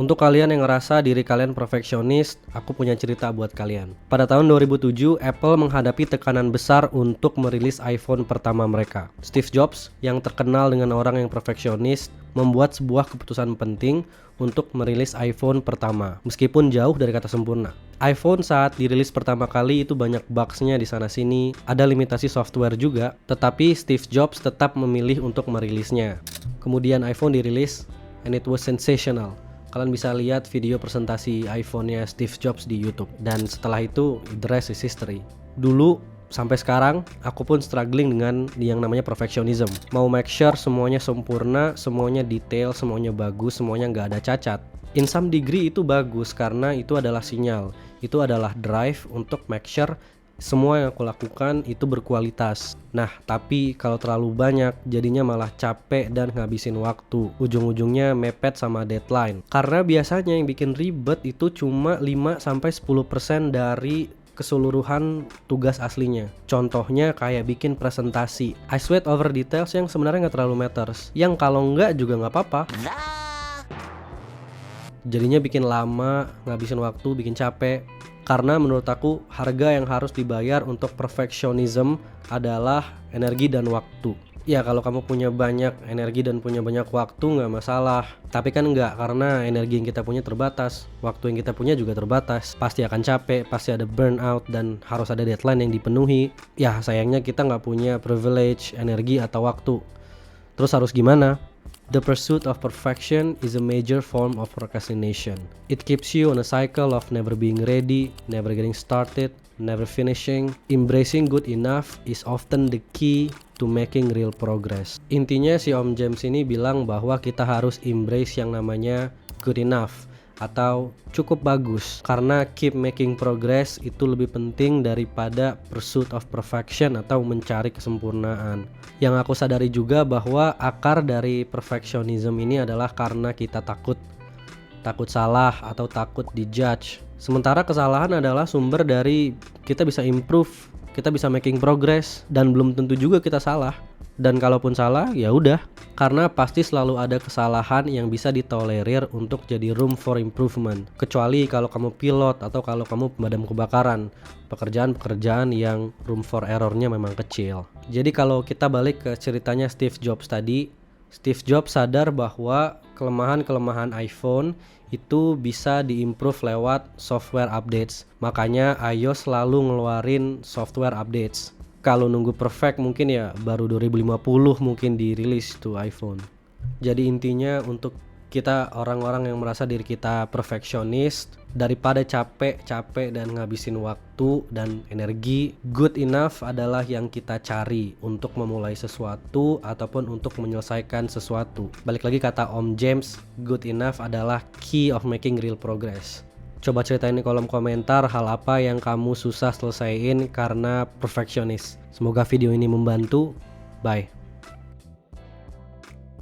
Untuk kalian yang ngerasa diri kalian perfeksionis, aku punya cerita buat kalian. Pada tahun 2007, Apple menghadapi tekanan besar untuk merilis iPhone pertama mereka. Steve Jobs, yang terkenal dengan orang yang perfeksionis, membuat sebuah keputusan penting untuk merilis iPhone pertama, meskipun jauh dari kata sempurna. iPhone saat dirilis pertama kali itu banyak bugs-nya di sana-sini, ada limitasi software juga, tetapi Steve Jobs tetap memilih untuk merilisnya. Kemudian iPhone dirilis, and it was sensational. Kalian bisa lihat video presentasi iPhone-nya Steve Jobs di YouTube. Dan setelah itu, the rest is history. Dulu, sampai sekarang, aku pun struggling dengan yang namanya perfectionism. Mau make sure semuanya sempurna, semuanya detail, semuanya bagus, semuanya nggak ada cacat. In some degree itu bagus karena itu adalah sinyal. Itu adalah drive untuk make sure semua yang aku lakukan itu berkualitas. Nah, tapi kalau terlalu banyak jadinya malah capek dan ngabisin waktu. Ujung-ujungnya mepet sama deadline. Karena biasanya yang bikin ribet itu cuma 5-10% dari keseluruhan tugas aslinya. Contohnya kayak bikin presentasi. I sweat over details yang sebenarnya nggak terlalu matters. Yang kalau nggak juga nggak apa-apa. Jadinya bikin lama, ngabisin waktu, bikin capek. Karena menurut aku harga yang harus dibayar untuk perfectionism adalah energi dan waktu. Ya kalau kamu punya banyak energi dan punya banyak waktu nggak masalah. Tapi kan nggak, karena energi yang kita punya terbatas, waktu yang kita punya juga terbatas. Pasti akan capek, pasti ada burnout dan harus ada deadline yang dipenuhi. Ya sayangnya kita nggak punya privilege, energi atau waktu. Terus harus gimana? The pursuit of perfection is a major form of procrastination. It keeps you on a cycle of never being ready, never getting started, never finishing. Embracing good enough is often the key to making real progress. Intinya si Om James ini bilang bahwa kita harus embrace yang namanya good enough atau cukup bagus, karena keep making progress itu lebih penting daripada pursuit of perfection atau mencari kesempurnaan. Yang aku sadari juga bahwa akar dari perfectionism ini adalah karena kita takut salah atau takut dijudge. Sementara kesalahan adalah sumber dari kita bisa improve, kita bisa making progress, dan belum tentu juga kita salah. Dan kalaupun salah, ya udah, karena pasti selalu ada kesalahan yang bisa ditolerir untuk jadi room for improvement. Kecuali kalau kamu pilot atau kalau kamu pemadam kebakaran, pekerjaan-pekerjaan yang room for errornya memang kecil. Jadi kalau kita balik ke ceritanya Steve Jobs tadi, Steve Jobs sadar bahwa kelemahan-kelemahan iPhone itu bisa diimprove lewat software updates. Makanya iOS selalu ngeluarin software updates. Kalau nunggu perfect mungkin ya baru 2050 mungkin dirilis tuh iPhone. Jadi intinya untuk kita orang-orang yang merasa diri kita perfectionist, daripada capek dan ngabisin waktu dan energi, good enough adalah yang kita cari untuk memulai sesuatu ataupun untuk menyelesaikan sesuatu. Balik lagi kata Om James, good enough adalah key of making real progress. Coba ceritain di kolom komentar hal apa yang kamu susah selesaiin karena perfectionist. Semoga video ini membantu. Bye.